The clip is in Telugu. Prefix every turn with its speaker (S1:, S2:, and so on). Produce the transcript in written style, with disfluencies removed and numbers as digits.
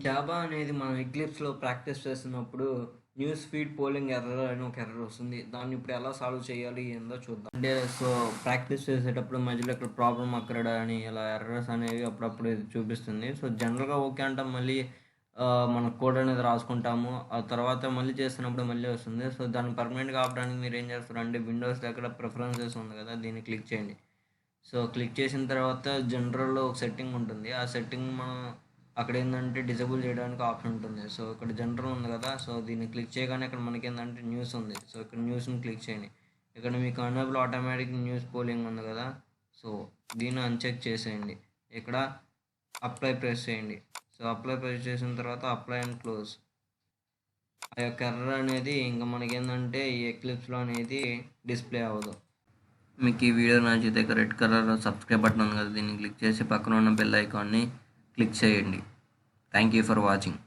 S1: జావా అనేది మనం ఎక్లిప్స్‌లో ప్రాక్టీస్ చేస్తున్నప్పుడు న్యూస్ ఫీడ్ పోలింగ్ ఎర్రర్ అని ఒక ఎర్రర్ వస్తుంది. దాన్ని ఇప్పుడు ఎలా సాల్వ్ చేయాలి ఏందో చూద్దాం. అంటే ప్రాక్టీస్ చేసేటప్పుడు మధ్యలో ఇక్కడ ప్రాబ్లమ్ అక్కర్డ్ అని ఇలా ఎర్రర్స్ అనేవి అప్పుడప్పుడు ఇది చూపిస్తుంది. జనరల్‌గా ఓకే అంటాం. మళ్ళీ మన కోడ్ అనేది రాసుకుంటాము. ఆ తర్వాత మళ్ళీ చేస్తున్నప్పుడు మళ్ళీ వస్తుంది. దాన్ని పర్మనెంట్‌గా ఆపడానికి మీరేం చేస్తారంటే విండోస్ దగ్గర ప్రిఫరెన్సెస్ ఉంది కదా! దీన్ని క్లిక్ చేయండి. క్లిక్ చేసిన తర్వాత జనరల్‌లో ఒక సెట్టింగ్ ఉంటుంది. ఆ సెట్టింగ్ మనం అక్కడేందంటే డిజేబుల్ చేయడానికి ఆప్షన్ ఉంటుంది. ఇక్కడ జనరల్ ఉంది కదా! దీన్ని క్లిక్ చేయగానే ఇక్కడ మనకేందంటే న్యూస్ ఉంది. ఇక్కడ న్యూస్‌ని క్లిక్ చేయండి. ఇక్కడ మీకు ఎనేబుల్ ఆటోమేటిక్ న్యూస్ పోలింగ్ ఉంది కదా! సో, దీన్ని అన్‌చెక్ చేసేయండి. ఇక్కడ అప్లై ప్రెస్ చేయండి. అప్లై ప్రెస్ చేసిన తర్వాత అప్లై అండ్ క్లోజ్. ఆ యొక్క ఎర్రర్ అనేది ఇంక మనకేందంటే ఈ ఎక్లిప్స్‌లో అనేది డిస్‌ప్లే అవ్వదు. మీకు ఈ వీడియో నచ్చితే రెడ్ కలర్ సబ్స్క్రైబ్ బటన్ ఉంది కదా, దీన్ని క్లిక్ చేసి పక్కన ఉన్న బెల్ ఐకాన్ని క్లిక్ చేయండి. Thank you for watching.